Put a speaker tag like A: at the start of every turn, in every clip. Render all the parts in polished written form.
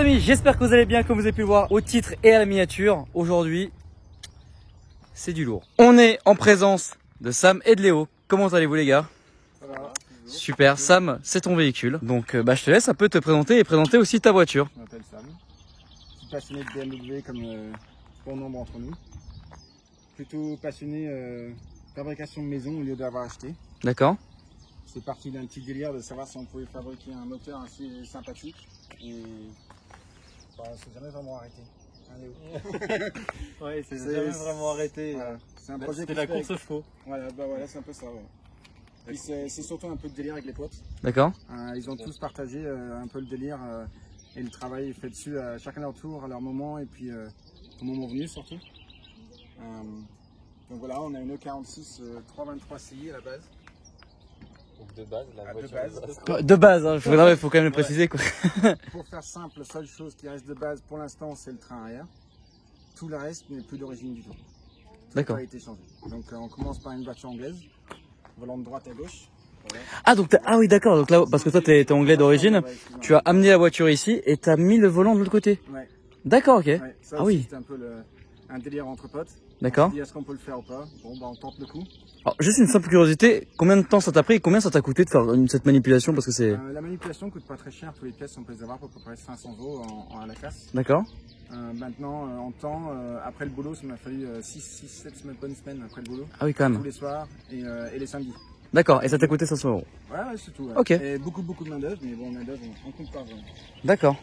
A: les amis, j'espère que vous allez bien. Comme vous avez pu le voir au titre et à la miniature, aujourd'hui c'est du lourd. On est en présence de Sam et de Léo. Comment allez-vous les gars?
B: Voilà.
A: Super. Sam, c'est ton véhicule, donc je te laisse un peu te présenter et présenter aussi ta voiture.
B: Je m'appelle Sam, je suis passionné de BMW comme bon nombre d'entre nous. Plutôt passionné fabrication de maison au lieu d'avoir acheté.
A: D'accord.
B: C'est parti d'un petit délire de savoir si on pouvait fabriquer un moteur assez sympathique et bah, c'est jamais vraiment arrêté.
C: Ouais, c'est jamais vraiment arrêté.
B: Voilà. C'est un projet
C: C'était la course aux chevaux.
B: Voilà, bah voilà, c'est un peu ça. Ouais. C'est surtout un peu de délire avec les potes.
A: D'accord.
B: Ils ont tous partagé un peu le délire et le travail fait dessus à chacun leur tour, à leur moment et puis au moment venu surtout. Donc voilà, on a une E46 323 CI à la base.
C: Donc de base, la voiture
B: de base.
A: De base, hein, faut quand même le préciser quoi.
B: Pour faire simple, la seule chose qui reste de base pour l'instant, c'est le train arrière. Tout le reste n'est plus d'origine du tout.
A: D'accord.
B: Ça a été changé. Donc on commence par une voiture anglaise, volant de droite à gauche. Voilà.
A: Ah donc oui d'accord, donc là parce que toi t'es anglais d'origine, tu as amené la voiture ici et t'as mis le volant de l'autre côté.
B: Ouais.
A: D'accord, ok.
B: Ouais, ça
A: ah
B: aussi,
A: oui.
B: c'était un peu un délire entre potes.
A: D'accord.
B: On se dit est-ce qu'on peut le faire ou pas? Bon bah on tente le coup.
A: Alors, juste une simple curiosité, combien de temps ça t'a pris et combien ça t'a coûté de faire cette manipulation parce que c'est...
B: La manipulation coûte pas très cher, toutes les pièces on peut les avoir pour à peu près 500 € à la casse.
A: D'accord.
B: Maintenant en temps, après le boulot, ça m'a fallu 6-7 bonnes semaines après le boulot.
A: Ah oui quand même.
B: Tous les soirs et les samedis.
A: D'accord, et ça t'a coûté 500 €.
B: Ouais, c'est tout. Ouais.
A: Ok.
B: Et beaucoup de main d'œuvre, mais bon, main d'œuvre on compte pas vraiment.
A: D'accord.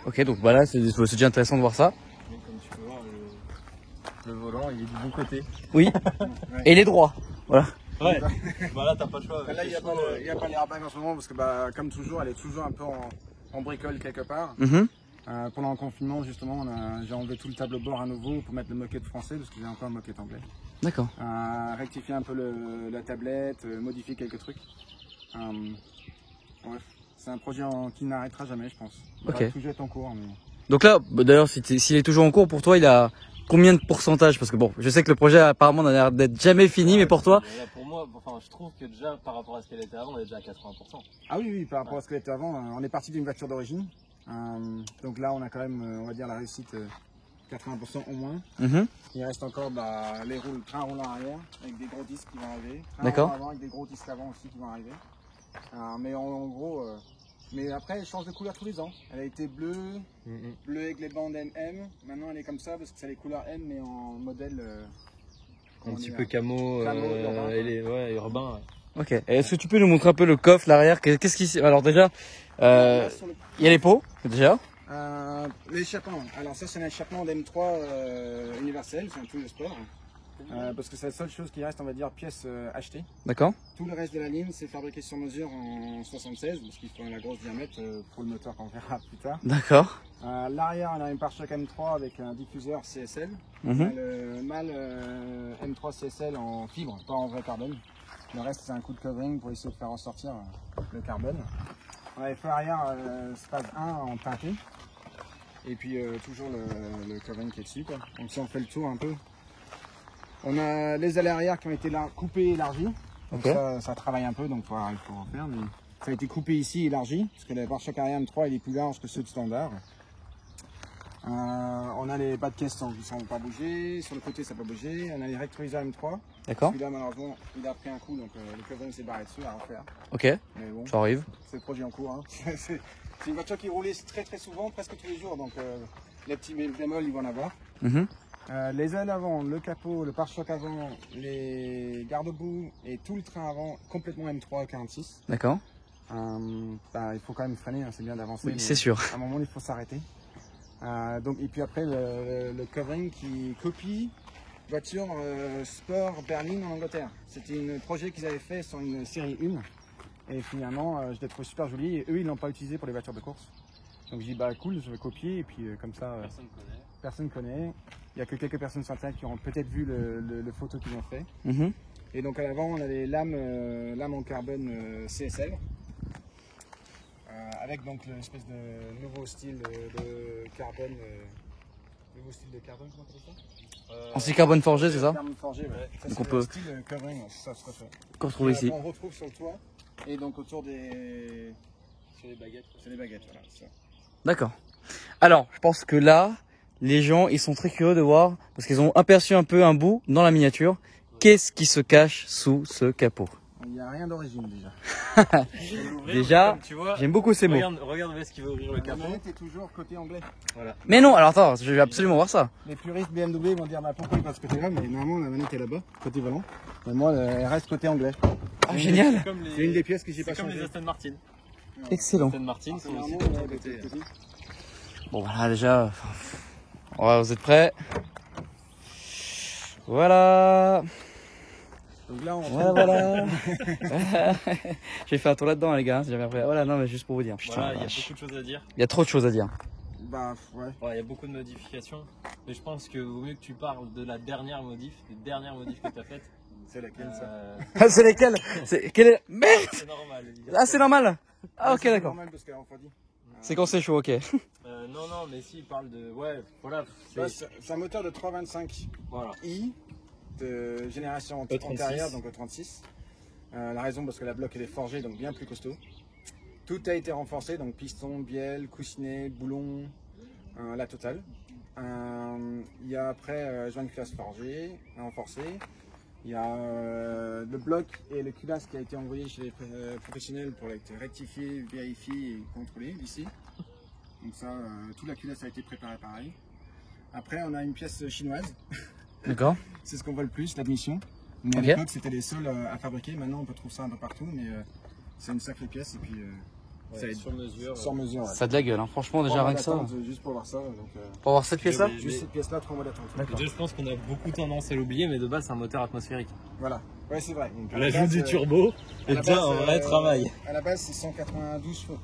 A: Ok, donc voilà, c'est déjà intéressant de voir ça.
B: Donc, comme tu peux voir, le volant il est du bon côté.
A: Oui.
B: Ouais.
A: Et il est droit. Voilà.
C: Ouais, bah là t'as pas le choix.
B: Là il n'y a pas l'airbag en ce moment parce que bah, comme toujours elle est toujours un peu en bricole quelque part. Pendant le confinement justement j'ai enlevé tout le tableau de bord à nouveau pour mettre le moquette français parce que j'ai encore un moquette anglais.
A: D'accord.
B: Rectifier un peu la tablette, modifier quelques trucs. Bref, c'est un projet qui n'arrêtera jamais je pense. Il va toujours être en cours. Mais...
A: Donc là, d'ailleurs s'il est toujours en cours pour toi, il a combien de pourcentage? Parce que bon, je sais que le projet apparemment n'a l'air d'être jamais fini, mais pour toi?
C: Pour moi, enfin, je trouve que déjà par rapport à ce qu'elle était avant, on est déjà à 80%.
B: Ah oui, par rapport à ce qu'elle était avant, on est parti d'une voiture d'origine. Donc là on a quand même, on va dire la réussite 80% au moins. Il reste encore le train roulant arrière avec des gros disques qui vont arriver.
A: D'accord.
B: Avant avec des gros disques avant aussi qui vont arriver. Mais en gros, mais après elle change de couleur tous les ans. Elle a été bleue, bleue avec les bandes MM. Maintenant elle est comme ça parce que c'est les couleurs M mais en modèle
C: un petit peu camo, urbain.
A: Urbain. Ok. Est-ce que tu peux nous montrer un peu le coffre, l'arrière? Qu'est-ce qui... Alors déjà, il y a les pots déjà.
B: L'échappement. Alors ça c'est un échappement d'M3 universel, c'est un tool de sport. Parce que c'est la seule chose qui reste, on va dire, pièce achetée.
A: D'accord.
B: Tout le reste de la ligne, c'est fabriqué sur mesure en 76, parce qu'il faut la grosse diamètre pour le moteur qu'on verra plus tard.
A: D'accord.
B: L'arrière, on a une pare-choc M3 avec un diffuseur CSL. On a le mâle M3 CSL en fibre, pas en vrai carbone. Le reste, c'est un coup de covering pour essayer de faire ressortir le carbone. On a les feux arrière Spaz 1 en teinté. Et puis toujours le covering qui est dessus, quoi. Donc si on fait le tour un peu. On a les allées arrière qui ont été coupées et élargies. Donc ça travaille un peu, donc il faut en faire. Mais ça a été coupé ici et élargi, parce que le pare-choc arrière M3 il est plus large que ceux de standard. On a les bas de caisse qui ne sont pas bougés, sur le côté ça n'a pas bougé. On a les rétroviseurs M3.
A: D'accord.
B: Celui-là malheureusement il a pris un coup, donc le covering s'est barré dessus à refaire.
A: Ok, mais bon, ça arrive.
B: C'est le projet en cours. Hein. C'est une voiture qui roulait très souvent, presque tous les jours, donc les petits bémols ils vont en avoir. Les ailes avant, le capot, le pare-choc avant, les garde-boue et tout le train avant complètement M3 46.
A: D'accord.
B: Il faut quand même freiner, hein, c'est bien d'avancer.
A: Oui, c'est sûr.
B: À un moment il faut s'arrêter. Et puis après le covering qui copie voiture sport berline en Angleterre. C'était un projet qu'ils avaient fait sur une série 1 et finalement je l'ai trouvé super joli et eux ils l'ont pas utilisé pour les voitures de course. Donc j'ai dit cool, je vais copier et puis comme ça personne connaît. Il n'y a que quelques personnes sur Internet qui auront peut-être vu le photo qu'ils ont fait. Et donc à l'avant on a les lames en carbone CSL. Avec donc l'espèce de nouveau style de carbone. Nouveau style de carbone, comment tu appelles ça?
A: Anti-carbone forgé, c'est ça?
B: Carbone forgé, ouais. Ça,
A: donc
B: on
A: on peut.
B: Le style covering, ça se refait.
A: Qu'on retrouve ici.
B: On retrouve sur le toit et donc autour des. Sur les baguettes. Sur les baguettes, voilà.
A: D'accord. Alors, je pense que là, les gens, ils sont très curieux de voir, parce qu'ils ont aperçu un peu un bout dans la miniature. Qu'est-ce qui se cache sous ce capot?
B: Il n'y a rien d'origine déjà.
A: Déjà,
C: tu vois,
A: j'aime beaucoup ces mots.
C: regarde où est-ce qu'il va ouvrir le
B: La
C: capot.
B: manette est toujours côté anglais.
C: Voilà.
A: Mais non, alors attends, je vais absolument voir ça.
B: Les puristes BMW vont dire bah, pourquoi il passe côté là, mais normalement la manette est là-bas, côté volant. Mais moi, elle reste côté anglais.
A: Ah, génial.
B: C'est une des pièces que j'ai pas
C: C'est comme les
B: changées.
C: Aston Martin.
A: Excellent.
C: Aston Martin sont aussi
B: Normalement,
C: de côté.
A: Bon, voilà, déjà. Ouais, vous êtes prêts? Voilà.
B: Donc là, on
A: Voilà. J'ai fait un tour là-dedans, les gars, si jamais après. Voilà, non, mais juste pour vous dire. Putain,
C: Voilà, il y a
A: vache.
C: beaucoup de choses à dire.
A: Il y a trop de choses à dire.
B: Bah ouais.
C: Ouais, il y a beaucoup de modifications. Mais je pense que vaut mieux que tu parles de la dernière modif, des dernières modifs que tu as faites.
B: C'est laquelle ça
A: Ah, c'est lesquels? Quel est... Merde!
C: C'est normal.
A: Ah, c'est normal? Ah, ok,
B: C'est
A: d'accord.
B: normal parce qu'elle refroidit.
A: C'est quand c'est chaud, ok.
C: Non, mais si, il parle de. Ouais, voilà.
B: Là, c'est un moteur de 325i
C: Voilà.
B: de génération
C: E36.
B: antérieure, donc E36. La raison parce que la bloc elle est forgée, donc bien plus costaud. Tout a été renforcé, donc piston, bielle, coussinet, boulon, la totale. Il y a après joint de culasse forgé, renforcé. Il y a le bloc et le culasse qui a été envoyé chez les professionnels pour être rectifié, vérifié et contrôlé ici. Donc ça, toute la culasse a été préparée pareil. Après, on a une pièce chinoise.
A: D'accord.
B: C'est ce qu'on voit le plus, l'admission. Mais à
A: Ok.
B: l'époque, c'était les seuls à fabriquer. Maintenant, on peut trouver ça un peu partout, mais c'est une sacrée pièce et puis ça aide.
C: Sur mesure.
B: Sur mesure. Ouais.
A: Ça a de la gueule, hein. Franchement, déjà rien que ça.
B: Juste pour voir ça. Donc,
A: Pour voir cette pièce-là?
C: Mais-
B: juste cette pièce-là, 3 mois d'attente.
C: Déjà, je pense qu'on a beaucoup tendance à l'oublier, mais de base, c'est un moteur atmosphérique.
B: Voilà. Ouais, c'est vrai. Donc, à
C: L'ajout
B: base,
C: du turbo
B: à
C: est
B: la
C: déjà
B: base,
C: un vrai travail.
B: À la base, c'est 192 chevaux.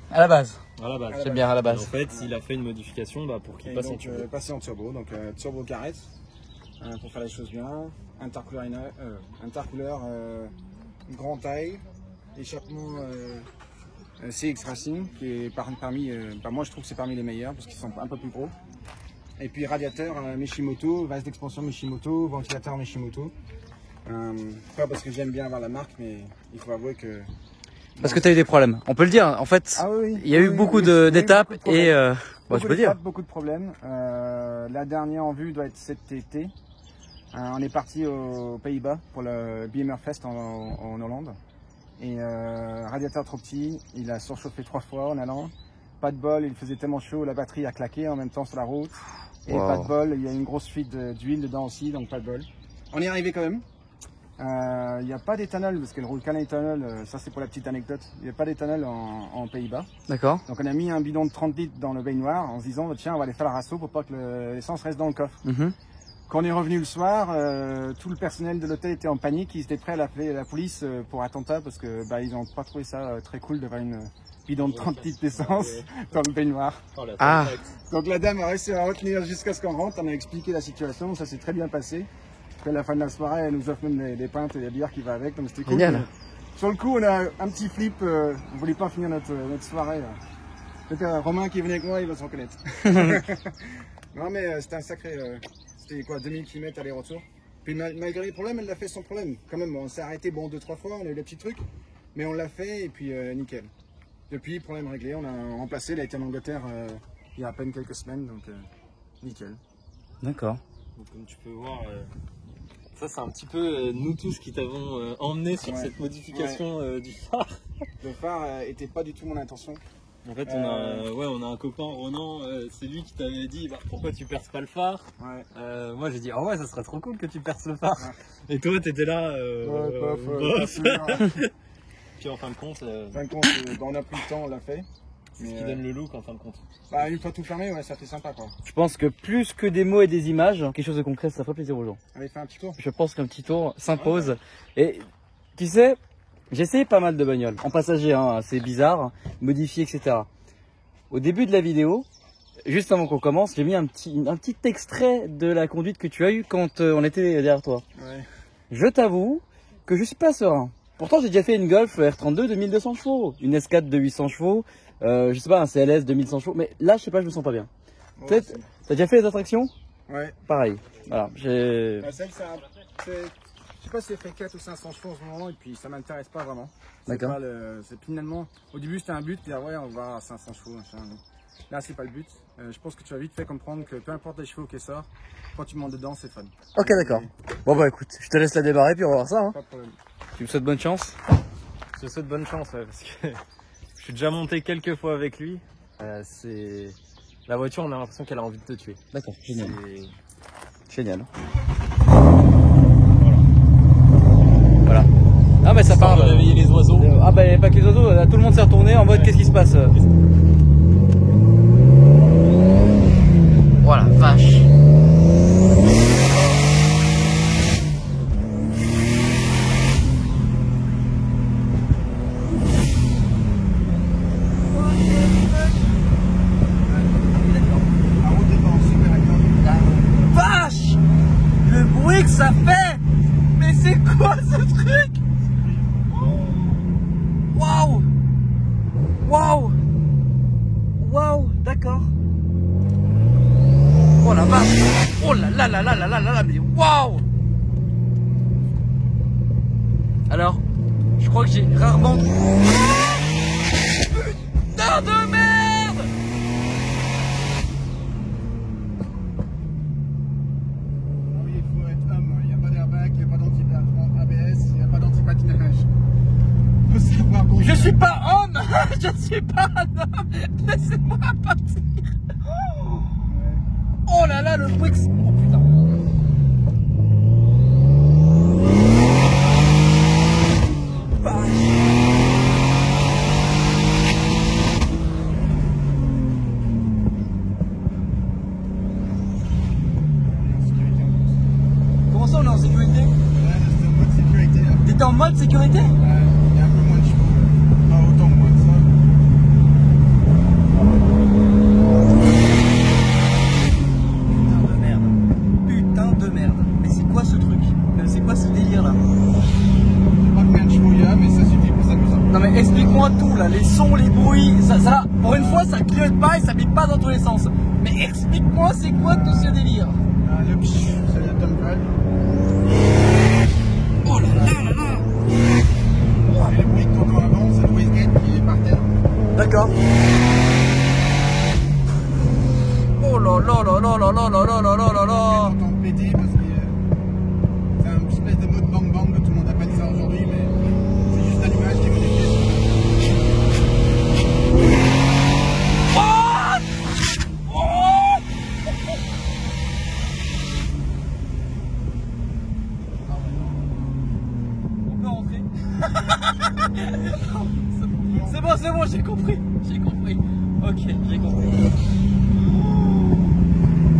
A: À la base.
C: À la base.
B: À la
A: J'aime bien à la
C: Et en
A: base.
C: fait, il a fait une modification pour qu'il
B: Et
C: passe en
B: donc,
C: turbo.
B: passer en turbo. Donc, turbo carrette pour faire les choses bien. Intercouleur grand taille. Échappement CX Racing qui est parmi. Moi, je trouve que c'est parmi les meilleurs parce qu'ils sont un peu plus gros. Et puis radiateur Mishimoto, vase d'expansion Mishimoto, ventilateur Mishimoto. Pas parce que j'aime bien avoir la marque, mais il faut avouer que.
A: Parce que tu as eu des problèmes. On peut le dire. En fait,
B: Ah oui,
A: il y a eu beaucoup d'étapes et bon, tu peux dire.
B: Beaucoup de problèmes. La dernière en vue doit être cet été. On est parti aux Pays-Bas pour le BMR Fest en Hollande. Et radiateur trop petit, il a surchauffé 3 fois en allant. Pas de bol, il faisait tellement chaud, la batterie a claqué en même temps sur la route. Et
A: Wow.
B: pas de bol, il y a une grosse fuite d'huile dedans aussi, donc pas de bol. On est arrivé quand même. Il n'y a pas d'éthanol, parce que le Roulcan éthanol, ça c'est pour la petite anecdote, il n'y a pas d'éthanol en Pays-Bas.
A: D'accord.
B: Donc on a mis un bidon de 30 litres dans le baignoire en se disant tiens on va aller faire le rasso pour pas que l'essence reste dans le coffre.
A: Mhm.
B: Quand on est revenu le soir, tout le personnel de l'hôtel était en panique, ils étaient prêts à appeler la police pour attentat parce que ils n'ont pas trouvé ça très cool d'avoir une bidon de 30 litres d'essence dans le baignoire.
C: Oh, la
A: Ah.
C: fun fact.
B: Donc la dame a réussi à retenir jusqu'à ce qu'on rentre, on a expliqué la situation, ça s'est très bien passé. Puis à la fin de la soirée, elle nous offre même des pintes et des bières qui va avec, donc c'était cool.
A: Génial.
B: Sur le coup, on a un petit flip, on voulait pas finir notre soirée. Là. Peut-être Romain qui est venu avec moi, il va se reconnaître. Non mais c'était un sacré, c'était quoi, 2000 km aller-retour. Puis malgré les problèmes, elle l'a fait sans problème. Quand même, on s'est arrêté bon 2-3 fois, on a eu des petits trucs, mais on l'a fait et puis nickel. Depuis, problème réglé, on a remplacé, elle a été en Angleterre il y a à peine quelques semaines, donc nickel.
A: D'accord.
C: Donc, comme tu peux voir, ça c'est un petit peu nous tous qui t'avons emmené sur
B: Ouais.
C: cette modification du phare.
B: Le phare était pas du tout mon intention.
C: En fait, on a un copain, Ronan, c'est lui qui t'avait dit bah, pourquoi tu perces pas le phare.
B: Ouais.
C: Moi j'ai dit oh ouais, ça serait trop cool que tu perces le phare. Et toi t'étais là. Bof. Puis en fin de compte,
B: En fin de compte, on a pris le temps, on l'a fait.
C: c'est ce qui donne le look en fin de compte.
B: Bah, une fois tout fermé, ouais, ça fait sympa quoi.
A: Je pense que plus que des mots et des images, quelque chose de concret, ça ferait plaisir aux gens.
B: Allez, fais un petit tour.
A: Je pense qu'un petit tour s'impose. Et tu sais, j'ai essayé pas mal de bagnoles, en passager, hein, assez bizarre, modifié, etc. Au début de la vidéo, juste avant qu'on commence, j'ai mis un petit extrait de la conduite que tu as eue quand on était derrière toi.
B: Ouais.
A: Je t'avoue que je suis pas serein. Pourtant, j'ai déjà fait une Golf R32 de 1200 chevaux, une S4 de 800 chevaux, je sais pas, un CLS de 1100 chevaux, mais là, je sais pas, je me sens pas bien.
B: Ouais,
A: Peut-être, t'as déjà fait les attractions?
B: Ouais.
A: Pareil. Voilà, j'ai...
B: Bah, celle, je sais pas si elle fait 4 ou 500 chevaux en ce moment, et puis ça m'intéresse pas vraiment.
A: D'accord.
B: C'est finalement, au début c'était un but, puis ouais, on va à 500 chevaux, machin. Là, c'est pas le but. Je pense que tu vas vite fait comprendre que peu importe les chevaux qui sortent, quand tu montes dedans, c'est fun.
A: Ok, d'accord. Bon bah écoute, je te laisse la démarrer puis on va voir ça. Hein.
B: Pas de problème.
A: Tu me souhaites bonne chance?
C: Je te souhaite bonne chance, ouais, parce que je suis déjà monté quelques fois avec lui. La voiture, on a l'impression qu'elle a envie de te tuer.
A: D'accord, génial. Génial. Voilà. Ah bah ça part.
C: De réveiller les oiseaux.
A: Ah bah il n'y avait pas que les oiseaux, là, tout le monde s'est retourné en mode qu'est-ce qui se passe? Voilà, vache. Vache! Le bruit que ça fait! Mais c'est quoi ce truc? Waouh! Waouh! Waouh! D'accord. Oh la vache! Oh là là là là là là là! Mais waouh! Alors, je crois que j'ai rarement... Putain de merde!
B: Oui, il faut être homme. Il n'y a pas d'airbag, il n'y a pas d'anti-ABS, il n'y a pas d'anti-patinage. Il faut savoir qu'on...
A: Je suis pas homme! Je suis pas un homme! Laissez-moi partir! Oh là là, le bruit que... Oh putain! Comment ça on est en sécurité? T'étais en mode sécurité?
B: Il y a un peu moins de chevaux, pas autant moins de ça.
A: Putain de merde. Putain de merde. Mais c'est quoi ce truc? C'est quoi ce délire là?
B: Je sais pas combien de chevaux il y a, mais ça suffit pour s'amuser.
A: Non mais explique-moi tout là, les sons, les bruits, ça, pour une fois ça clignote pas et ça bip pas dans tous les sens. Mais explique-moi c'est quoi tout ce délire?
B: Le psh, c'est le tumble.
A: Oh là là là là.
B: Et le bruit que t'entends avant, c'est le wastegate qui est par terre.
A: D'accord. Oh là là là là là là là là là là là là.
B: T'entends péter parce que c'est un espèce de mode bang bang que tout le monde appelle ça aujourd'hui, mais c'est juste l'allumage qui est connecté.
A: What? Oh. On peut rentrer. C'est bon, j'ai compris. J'ai compris. Ok, j'ai compris.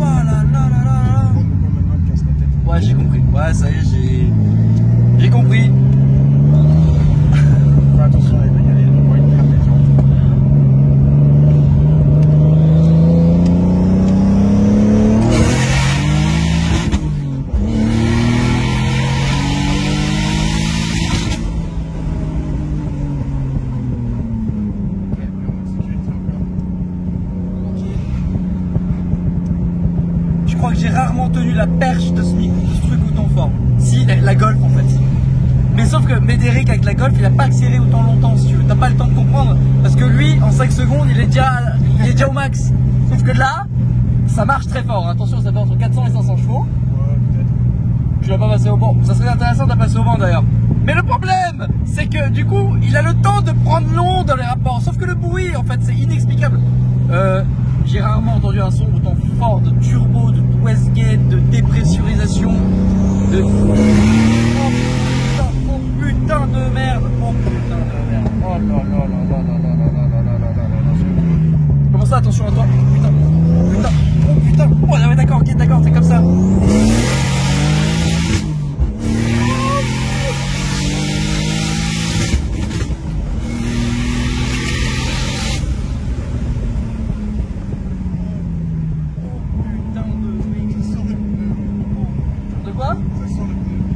A: Oh là là là là là.
B: Pourquoi maintenant il casse la tête?
A: Ouais, j'ai compris. Ouais, ça y est, j'ai compris.
B: Fais attention, il va y aller, on voit une carte des gens.
A: Je crois que j'ai rarement tenu la perche de ce truc autant fort. Si, la Golf en fait. Mais sauf que Médéric avec la Golf, il a pas accéléré autant longtemps si tu veux. T'as pas le temps de comprendre. Parce que lui, en 5 secondes, il est déjà au max. Sauf que là, ça marche très fort. Attention, ça fait entre 400 et 500 chevaux.
B: Ouais, peut-être.
A: Tu vas pas passer au banc. Ça serait intéressant de la passer au banc d'ailleurs. Mais le problème, c'est que du coup, il a le temps de prendre long dans les rapports. Sauf que le bruit, en fait, c'est inexplicable. J'ai rarement entendu un son autant fort de turbo, de wastegate, de dépressurisation, de... Oh putain de merde. Oh putain de merde. Oh là là là là là là là là là là là là. Comment ça, attention à toi? Putain. Putain. Oh putain. Oh ouais, d'accord, ok, d'accord, c'est comme ça.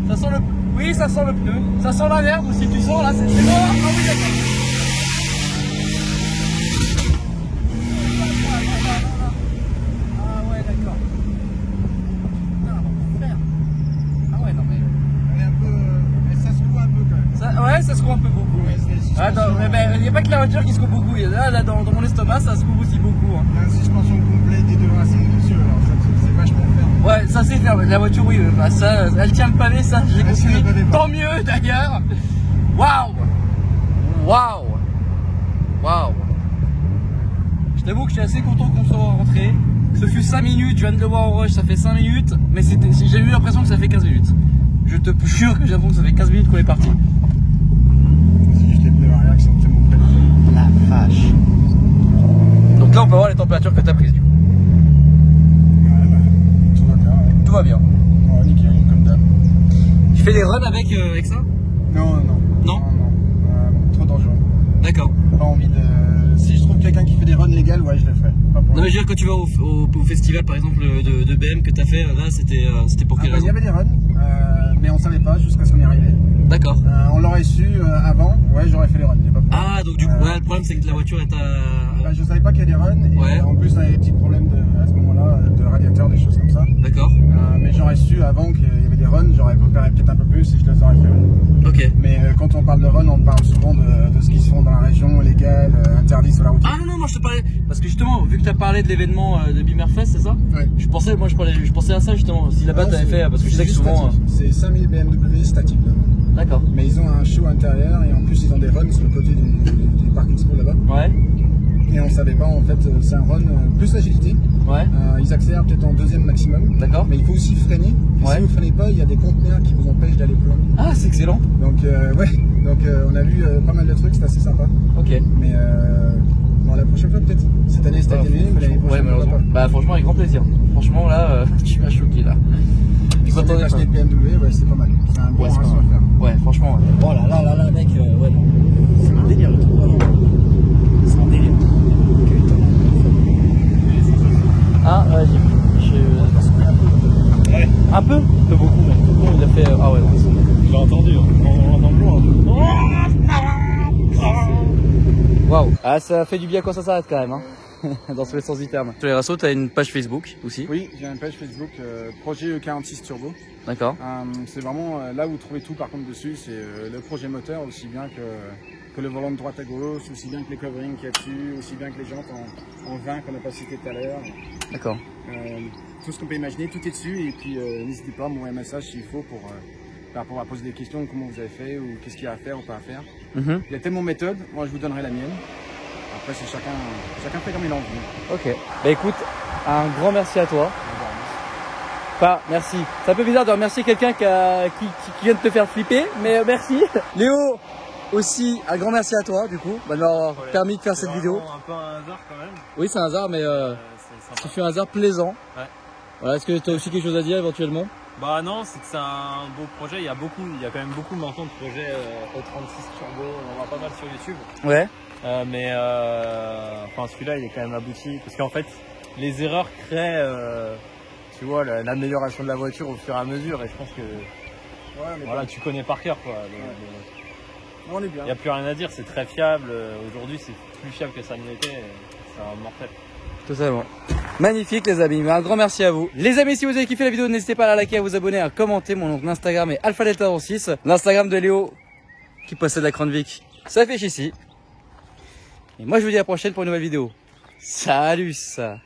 A: Ça sent le pneu. Oui, ça sent le pneu. Ça sent la merde aussi, tu sens là, c'est mort. Ah oui, d'accord. Ah ouais, d'accord. Putain, l'enfer. Ah ouais, non mais...
B: Elle est un peu... ça secoue un peu quand même.
A: Ouais, ça secoue un peu beaucoup.
B: Ouais, c'est les suspensions.
A: Attends, mais n'y a pas que la voiture qui se coupe beaucoup. Là dans mon estomac, ça se coupe aussi beaucoup. Hein.
B: Il y a une suspension complète et deux racines dessus, alors ça c'est vachement ferme.
A: Ouais, ça c'est ferme. La voiture, oui, bah, ça, elle tient le pavé, ça, j'ai compris. Tant mieux d'ailleurs. Waouh! Waouh! Waouh! Je t'avoue que je suis assez content qu'on soit rentré. Ce fut 5 minutes, je viens de le voir au rush, ça fait 5 minutes, mais j'ai eu l'impression que ça fait 15 minutes. Je te jure que j'ai l'impression que ça fait 15 minutes qu'on est parti.
B: C'est juste les pneus arrière qui sont tellement près de feu.
A: La vache. Donc là on peut voir les températures que tu as prises du coup.
B: Ouais, bah, tout va bien. Ouais.
A: Tout va bien.
B: Ouais, nickel, comme d'hab.
A: Tu fais des runs avec ça?
B: Non.
A: Non
B: trop dangereux.
A: D'accord.
B: Pas envie de... Si je trouve quelqu'un qui fait des runs légales, ouais, je le ferai.
A: Non mais je veux dire, quand tu vas au festival par exemple de BM que tu as fait, là c'était pour quelle raison?
B: Il y avait des runs, mais on savait pas jusqu'à ce qu'on y arrivait.
A: D'accord.
B: On l'aurait su avant, ouais, j'aurais fait les runs. Y a pas de problème.
A: Ah, donc du coup, ouais, le problème c'est que la voiture est à...
B: Bah, je savais pas qu'il y a des runs, et
A: Ouais.
B: en plus on avait des petits problèmes à ce moment-là, de radiateur, des choses comme ça.
A: D'accord.
B: Mais j'aurais su avant qu'il y avait des runs, j'aurais préparé peut-être un peu plus et je les aurais fait.
A: Ok.
B: Mais quand on parle de run, on parle souvent de ce qui se font dans la région, légal, interdit sur la route.
A: Ah non, moi je te parlais, parce que justement, vu que tu as parlé de l'événement de Bimmerfest, c'est ça?
B: Ouais.
A: Je pensais à ça justement, si là-bas
B: Non,
A: t'avais fait, parce que je sais que
B: juste
A: souvent...
B: statique. C'est 5000 BMW statiques là.
A: D'accord.
B: Mais ils ont un show intérieur et en plus ils ont des runs sur le côté du Parc Expo là-bas.
A: Ouais.
B: Et on savait pas, en fait, c'est un run plus agilité.
A: Ouais.
B: Ils accélèrent peut-être en deuxième maximum.
A: D'accord.
B: Mais il faut aussi freiner. Et
A: Ouais.
B: si vous freinez pas, il y a des conteneurs qui vous empêchent d'aller plus loin.
A: Ah, c'est excellent.
B: Donc ouais, donc on a vu pas mal de trucs, c'est assez sympa.
A: Ok.
B: Mais bon, la prochaine fois peut-être. Cette année c'était gagné, mais l'année
A: Ouais,
B: prochaine
A: malheureusement. Bah franchement, avec grand plaisir. Franchement là, tu m'as choqué là.
B: Si on est acheté de BMW, ouais, c'est pas mal. C'est un bon
A: Ouais, c'est
B: ratio
A: pas
B: à
A: mal.
B: faire.
A: Ouais, franchement. Ouais. Oh là, mec, ouais, non. C'est un délire le truc, vraiment. C'est un délire. Ah, ouais,
C: Ouais.
A: un peu beaucoup, mais tout le monde il a fait. Ah ouais, non, ils sont...
C: J'ai entendu, on entend loin.
A: Waouh. Ah, ça fait du bien quand ça s'arrête quand même, hein. Dans tous les sens du terme. Sur les réseaux, tu as une page Facebook aussi.
B: Oui, j'ai une page Facebook, projet E46 Turbo.
A: D'accord.
B: C'est vraiment là où vous trouvez tout par contre dessus, c'est le projet moteur aussi bien que le volant de droite à gauche, aussi bien que les coverings qu'il y a dessus, aussi bien que les jantes en 20 qu'on n'a pas cité tout à l'heure.
A: D'accord.
B: Tout ce qu'on peut imaginer, tout est dessus et puis n'hésitez pas à m'envoyer un message s'il faut pour poser des questions, comment vous avez fait ou qu'est-ce qu'il y a à faire ou pas à faire. Il y a tellement de méthodes, moi je vous donnerai la mienne. Après c'est chacun fait comme il a envie.
A: Ok. Bah écoute, un grand merci à toi. Enfin, merci. C'est un peu bizarre de remercier quelqu'un qui vient de te faire flipper, mais merci. Léo, aussi un grand merci à toi du coup, de m'avoir permis de faire cette vidéo.
C: C'est un peu un hasard quand même.
A: Oui, c'est un hasard, mais
C: C'est
A: ce fut un hasard plaisant.
C: Ouais.
A: Voilà, est-ce que tu as aussi quelque chose à dire éventuellement?
C: Bah non, c'est que c'est un beau projet. Il y a quand même beaucoup maintenant de projets E36 Turbo. On en voit pas mal sur YouTube.
A: Ouais.
C: Enfin celui-là il est quand même abouti parce qu'en fait les erreurs créent tu vois l'amélioration de la voiture au fur et à mesure et je pense que voilà tu connais par cœur quoi.
B: On est bien.
C: Il n'y a plus rien à dire, c'est très fiable. Aujourd'hui c'est plus fiable que ça ne l'était. C'est un mortel.
A: Totalement. Magnifique les amis, un grand merci à vous. Les amis, si vous avez kiffé la vidéo, n'hésitez pas à la liker, à vous abonner, à commenter. Mon Instagram est AlphaDelta26. L'Instagram de Léo qui possède la Crownvic s'affiche ici. Et moi je vous dis à la prochaine pour une nouvelle vidéo. Salut ça.